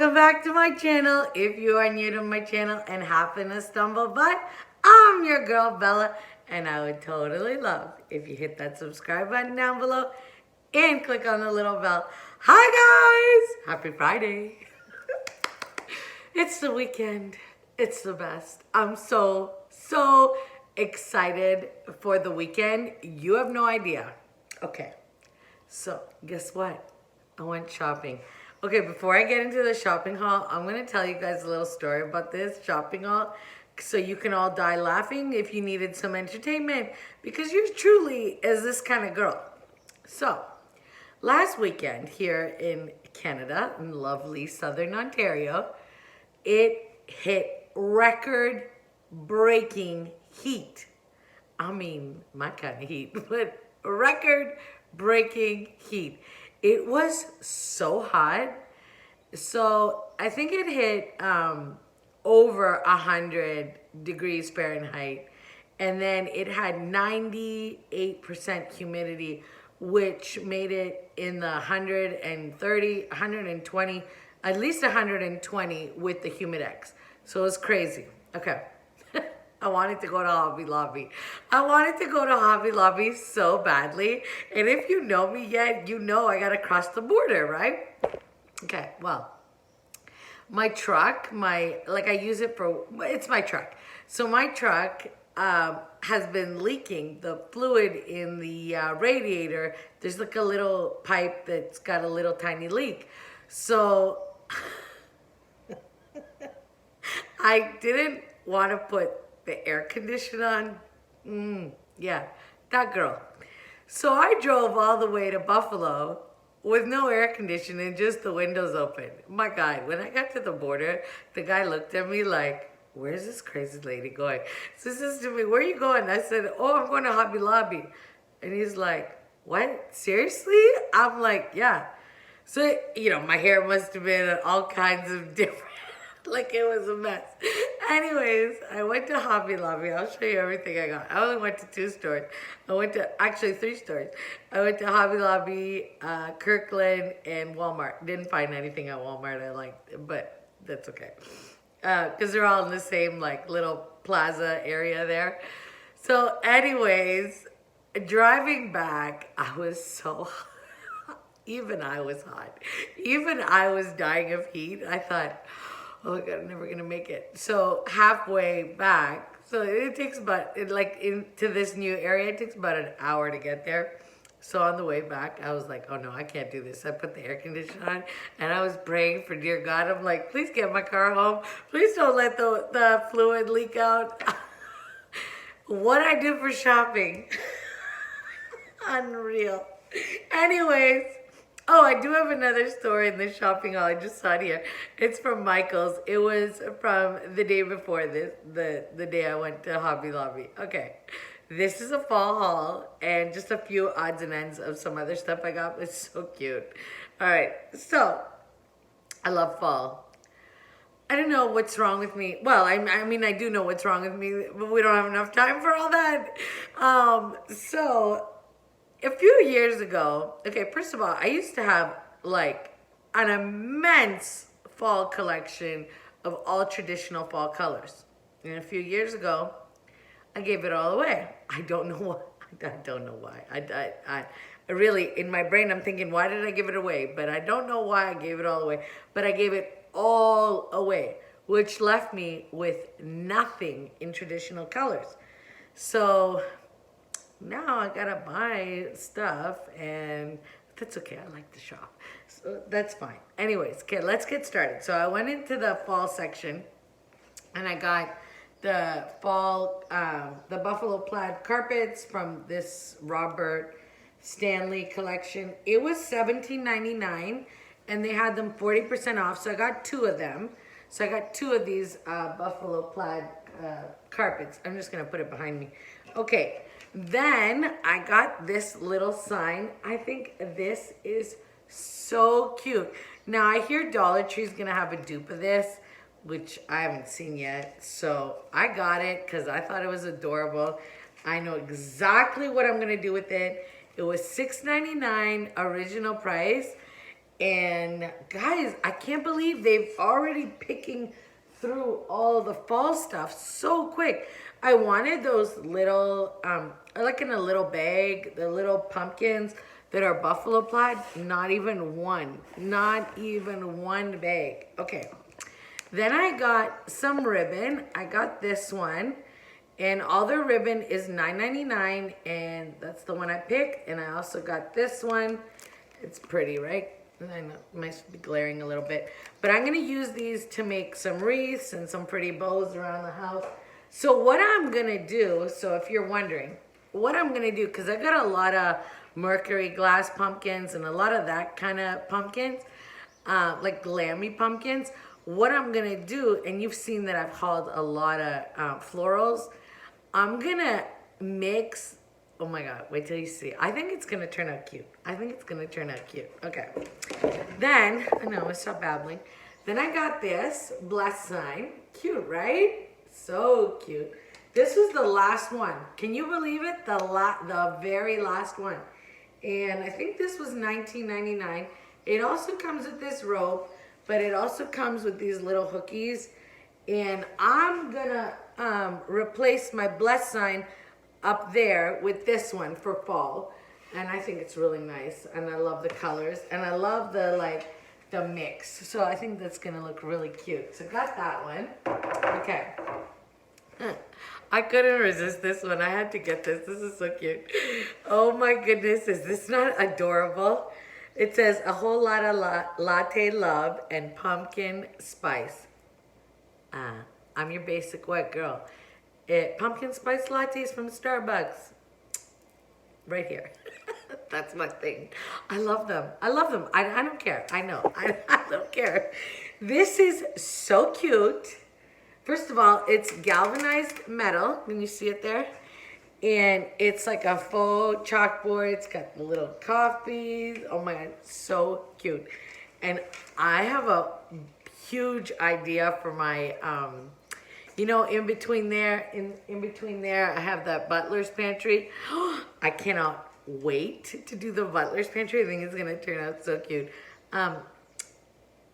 Welcome back to my channel. If you are new to my channel and happen to stumble by, I'm your girl Bella, and I would totally love if you hit that subscribe button down below and click on the little bell. Hi guys! Happy Friday. It's the weekend. It's the best. I'm so excited for the weekend. You have no idea. Okay, so guess what? I went shopping. Okay, before I get into the shopping haul, I'm going to tell you guys a little story about this shopping haul so you can all die laughing if you needed some entertainment, because yours truly is this kind of girl. So, last weekend here in Canada, in lovely Southern Ontario, it hit record-breaking heat. I mean, my kind of heat, but record-breaking heat. It was so hot. So I think it hit over 100 degrees Fahrenheit. And then it had 98% humidity, which made it in the 130, 120, at least 120 with the Humidex. So it was crazy. Okay. I wanted to go to Hobby Lobby. I wanted to go to Hobby Lobby so badly. And if you know me yet, you know I gotta cross the border, right? Okay, well, my truck, I use it for, it's my truck. So my truck has been leaking the fluid in the radiator. There's like a little pipe that's got a little tiny leak. So I didn't want to put the air conditioner on. Yeah, that girl. So I drove all the way to Buffalo with no air conditioning, just the windows open. My God, when I got to the border, the guy looked at me like, where's this crazy lady going? So he says to me, where are you going? I said, oh, I'm going to Hobby Lobby. And he's like, what? Seriously? I'm like, yeah. So, you know, my hair must have been all kinds of different, like it was a mess. Anyways, I went to Hobby Lobby. I'll show you everything I got. I only went to 2 stores. I went to, actually 3 stores. I went to Hobby Lobby, Kirkland, and Walmart. Didn't find anything at Walmart I liked, but that's okay. Because they're all in the same like little plaza area there. So anyways, driving back, I was so hot. Even I was hot. Even I was dying of heat. I thought, oh my God, I'm never gonna make it. So halfway back, so it takes about, into this new area, it takes about an hour to get there. So on the way back, I was like, oh no, I can't do this. I put the air conditioner on and I was praying for dear God. I'm like, please get my car home. Please don't let the fluid leak out. What I do for shopping. Unreal. Anyways. Oh, I do have another story in the shopping haul. I just saw it here. It's from Michael's. It was from the day before this, the day I went to Hobby Lobby. Okay, this is a fall haul and just a few odds and ends of some other stuff I got. It's so cute. All right, so I love fall. I don't know what's wrong with me. Well, I mean, I do know what's wrong with me, but we don't have enough time for all that. So a few years ago, okay, first of all, I used to have like an immense fall collection of all traditional fall colors. And a few years ago, I gave it all away. I don't know why. I don't know why. I really, in my brain, I'm thinking, why did I give it away? But I don't know why I gave it all away. But I gave it all away, which left me with nothing in traditional colors. So now I gotta buy stuff, and that's okay. I like to shop, so that's fine. Anyways, okay, let's get started. So I went into the fall section and I got the fall, the buffalo plaid carpets from this Robert Stanley collection. It was $17.99 and they had them 40% off, so I got 2 of them. So I got 2 of these buffalo plaid carpets. I'm just gonna put it behind me. Okay. Then I got this little sign. I think this is so cute. Now I hear Dollar Tree's gonna have a dupe of this, which I haven't seen yet. So I got it because I thought it was adorable. I know exactly what I'm gonna do with it. It was $6.99 original price. And guys, I can't believe they've already picking through all the fall stuff so quick. I wanted those little, like in a little bag, the little pumpkins that are buffalo plaid. Not even one. Not even one bag. Okay. Then I got some ribbon. I got this one. And all their ribbon is $9.99. And that's the one I picked. And I also got this one. It's pretty, right? I know, it might be glaring a little bit. But I'm going to use these to make some wreaths and some pretty bows around the house. So what I'm going to do, so if you're wondering, what I'm going to do, because I got a lot of mercury glass pumpkins and a lot of that kind of pumpkins, like glammy pumpkins. What I'm going to do, and you've seen that I've hauled a lot of florals, I'm going to mix. Oh my God, wait till you see. I think it's gonna turn out cute. I think it's gonna turn out cute. Okay. Then, I know, I stop babbling. Then I got this blessed sign. Cute, right? So cute. This was the last one. Can you believe it? The very last one. And I think this was $19.99. It also comes with this rope, but it also comes with these little hookies. And I'm gonna replace my blessed sign up there with this one for fall, and I think it's really nice, and I love the colors, and I love the mix, so I think that's gonna look really cute. So got that one. Okay. I couldn't resist this one. I had to get this. This is so cute. Oh my goodness, is this not adorable? It says a whole lot of latte love and pumpkin spice. I'm your basic white girl. Pumpkin spice lattes from Starbucks. Right here. That's my thing. I love them. I love them. I don't care. I know. I don't care. This is so cute. First of all, it's galvanized metal. Can you see it there? And it's like a faux chalkboard. It's got the little coffees. Oh my God, so cute. And I have a huge idea for my you know, in between there, I have that butler's pantry. I cannot wait to do the butler's pantry. I think it's gonna turn out so cute.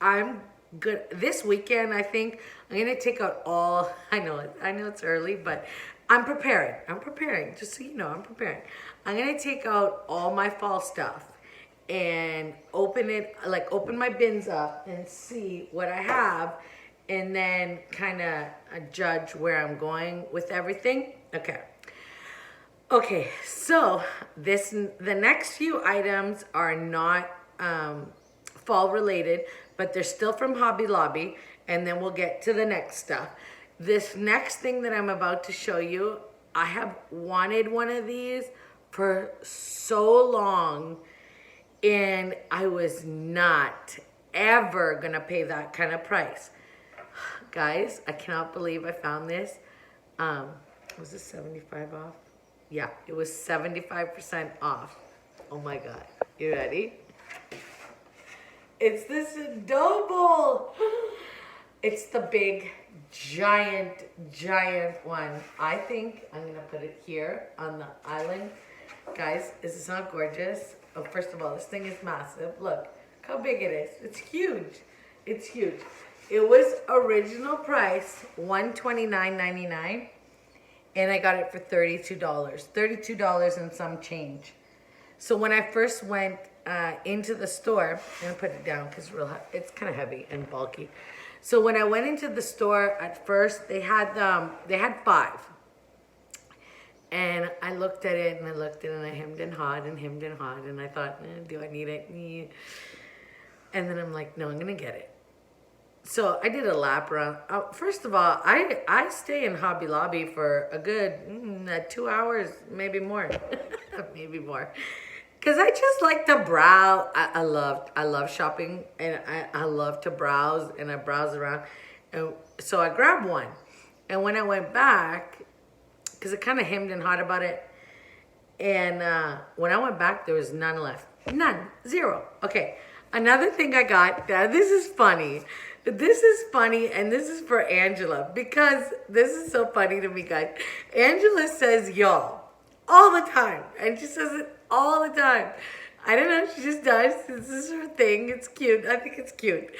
I'm good this weekend. I think I'm gonna take out all. I know it's early, but I'm preparing. Just so you know, I'm preparing. I'm gonna take out all my fall stuff and open my bins up and see what I have. And then kind of judge where I'm going with everything. Okay, so the next few items are not fall related, but they're still from Hobby Lobby, and then we'll get to the next stuff. This next thing that I'm about to show you, I have wanted one of these for so long, and I was not ever gonna pay that kind of price. Guys, I cannot believe I found this. Was this 75 off? Yeah, it was 75% off. Oh my God. You ready? It's this dough bowl. It's the big, giant one. I think I'm gonna put it here on the island. Guys, is this not gorgeous? Oh, first of all, this thing is massive. Look how big it is. It's huge. It's huge. It was original price $129.99, and I got it for $32. $32 and some change. So when I first went into the store, I'm gonna put it down because it's kind of heavy and bulky. So when I went into the store at first, they had 5, and I looked at it and I hemmed and hawed, and I thought, do I need it? And then I'm like, no, I'm gonna get it. So I did a lap around. First of all, I stay in Hobby Lobby for a good 2 hours, maybe more, maybe more, because I just like to browse. I love shopping, and I love to browse, and I browse around, and so I grabbed one, and when I went back, because I kind of hemmed and hawed about it, and when I went back, there was none left, none, 0. Okay, another thing I got. This is funny. This is funny, and this is for Angela, because this is so funny to me, guys. Angela says y'all all the time, and she says it all the time. I don't know. She just does. This is her thing. It's cute. I think it's cute.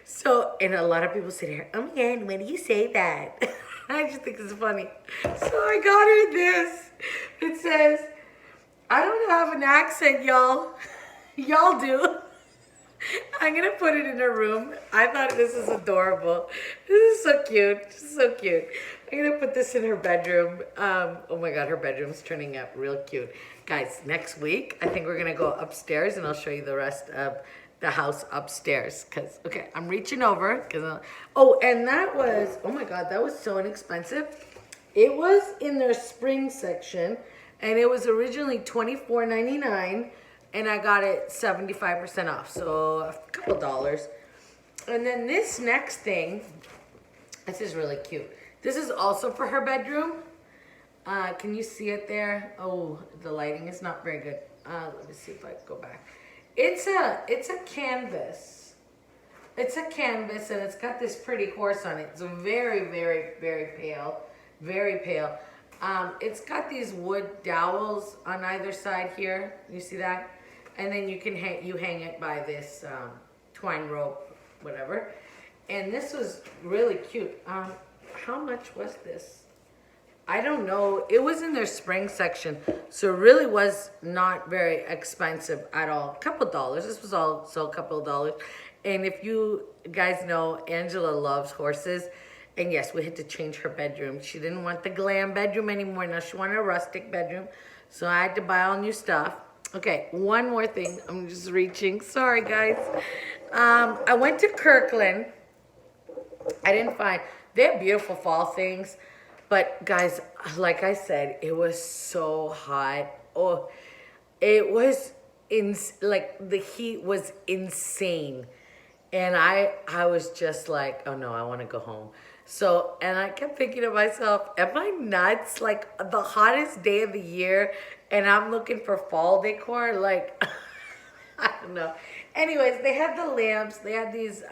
So, and a lot of people say to her, "Oh my God, when do you say that?" I just think it's funny. So I got her this. It says, "I don't have an accent, y'all. Y'all do." I'm gonna put it in her room. I thought this is adorable. This is so cute. This is so cute. I'm gonna put this in her bedroom. Oh my God, her bedroom's turning out real cute. Guys, next week, I think we're gonna go upstairs and I'll show you the rest of the house upstairs. Cause, okay, I'm reaching over. Oh, and that was, oh my God, that was so inexpensive. It was in their spring section and it was originally $24.99 and I got it 75% off, so a couple dollars. And then this next thing, this is really cute. This is also for her bedroom. Can you see it there? Oh, the lighting is not very good. Let me see if I can go back. It's a canvas. It's a canvas and it's got this pretty horse on it. It's very, very, very pale. Very pale. It's got these wood dowels on either side here. You see that? And then you can hang it by this twine rope, whatever. And this was really cute. How much was this? I don't know. It was in their spring section, so it really was not very expensive at all. A couple dollars. This was also a couple of dollars. And if you guys know, Angela loves horses. And yes, we had to change her bedroom. She didn't want the glam bedroom anymore. Now she wanted a rustic bedroom. So I had to buy all new stuff. Okay, one more thing. I'm just reaching. Sorry, guys. I went to Kirkland. I didn't find... They have beautiful fall things. But, guys, like I said, it was so hot. Oh, it was... like, the heat was insane. And I was just like, oh, no, I want to go home. So, and I kept thinking to myself, am I nuts? Like, the hottest day of the year, and I'm looking for fall decor? Like, I don't know. Anyways, they had the lamps. They had these,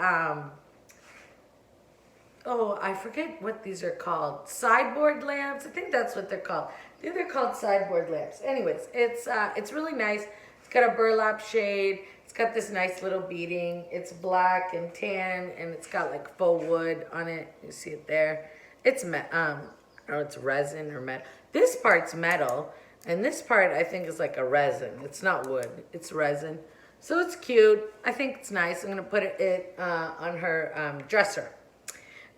oh, I forget what these are called. Sideboard lamps? I think that's what they're called. I think they're called sideboard lamps. Anyways, it's really nice. It's got a burlap shade. It's got this nice little beading. It's black and tan, and it's got like faux wood on it. You see it there. It's it's resin or metal. This part's metal, and this part I think is like a resin. It's not wood. It's resin. So it's cute. I think it's nice. I'm gonna put it on her dresser,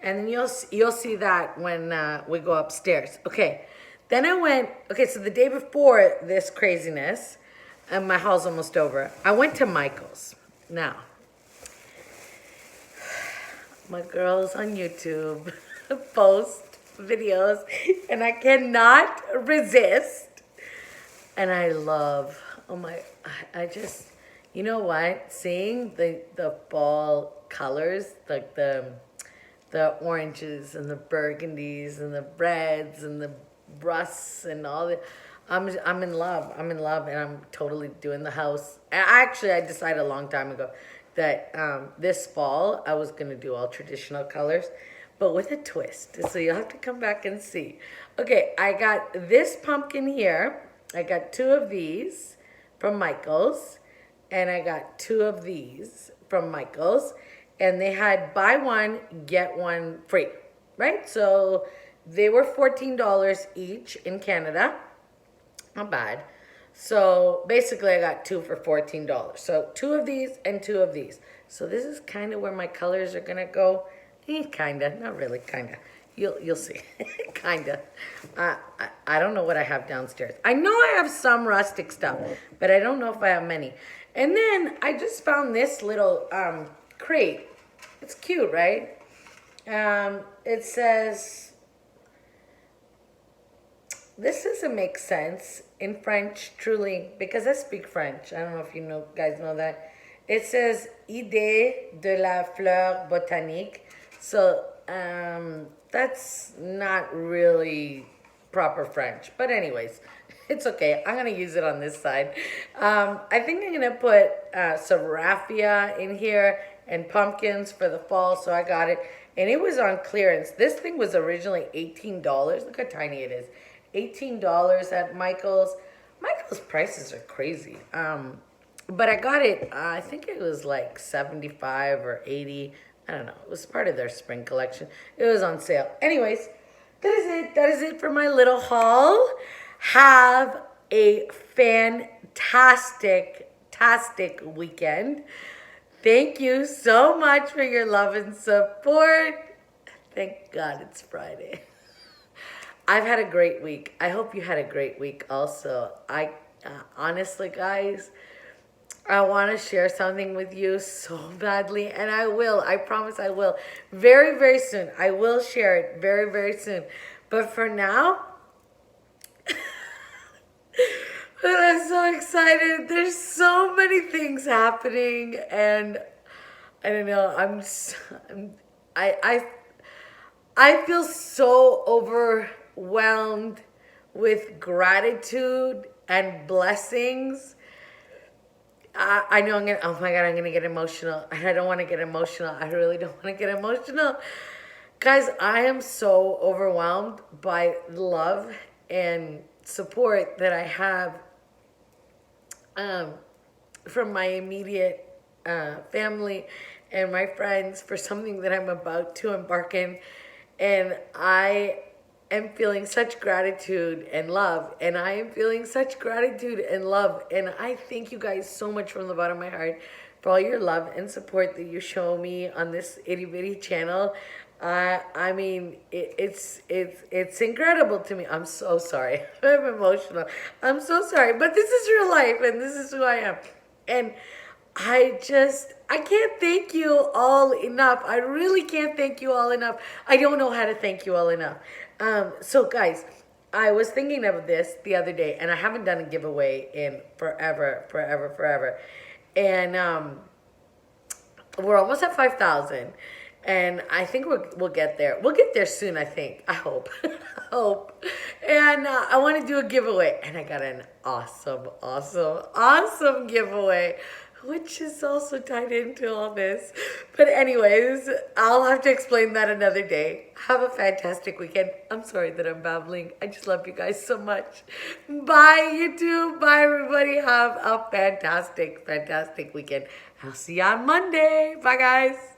and then you'll see that when we go upstairs. Okay. Then I went. Okay, so the day before this craziness. And my haul's almost over. I went to Michael's. Now, my girls on YouTube post videos, and I cannot resist. And I love, I just, you know what? Seeing the fall colors, like the oranges and the burgundies and the reds and the rusts and all the... I'm in love. I'm in love, and I'm totally doing the house. Actually, I decided a long time ago that this fall I was gonna do all traditional colors, but with a twist. So you'll have to come back and see. Okay, I got this pumpkin here. I got 2 of these from Michael's, and I got 2 of these from Michael's, and they had buy one get one free, right? So they were $14 each in Canada. Not bad. So basically I got 2 for $14. So 2 of these and 2 of these. So this is kind of where my colors are going to go. Kinda, not really, kinda. You'll see. Kinda. I don't know what I have downstairs. I know I have some rustic stuff, but I don't know if I have many. And then I just found this little crate. It's cute, right? It says... This doesn't make sense in French, truly, because I speak French. I don't know if you guys know that. It says Idée de la fleur botanique. So that's not really proper French. But anyways, it's okay. I'm going to use it on this side. I think I'm going to put some raffia in here and pumpkins for the fall. So I got it. And it was on clearance. This thing was originally $18. Look how tiny it is. $18 at Michael's. Michael's prices are crazy. But I got it, I think it was like 75 or 80. I don't know. It was part of their spring collection. It was on sale. Anyways, that is it. That is it for my little haul. Have a fantastic weekend. Thank you so much for your love and support. Thank God it's Friday. I've had a great week. I hope you had a great week also. Honestly, guys, I want to share something with you so badly, and I will. I promise I will. Very, very soon. I will share it very, very soon. But for now, but I'm so excited. There's so many things happening, and I don't know. I I feel so overwhelmed with gratitude and blessings. I know I'm gonna, oh my God, I'm gonna get emotional. And I don't wanna get emotional. I really don't wanna get emotional. Guys, I am so overwhelmed by love and support that I have um, from my immediate family and my friends for something that I'm about to embark in. And I am feeling such gratitude and love. And I am feeling such gratitude and love. And I thank you guys so much from the bottom of my heart for all your love and support that you show me on this itty bitty channel. I mean, it's incredible to me. I'm so sorry. I'm emotional. I'm so sorry. But this is real life, and this is who I am. And I can't thank you all enough. I really can't thank you all enough. I don't know how to thank you all enough. So guys, I was thinking of this the other day, and I haven't done a giveaway in forever. And we're almost at 5,000. And I think we'll get there. We'll get there soon, I think. I hope. I hope. And I want to do a giveaway. And I got an awesome giveaway, which is also tied into all this. But anyways, I'll have to explain that another day. Have a fantastic weekend. I'm sorry that I'm babbling. I just love you guys so much. Bye, YouTube. Bye, everybody. Have a fantastic weekend. I'll see you on Monday. Bye, guys.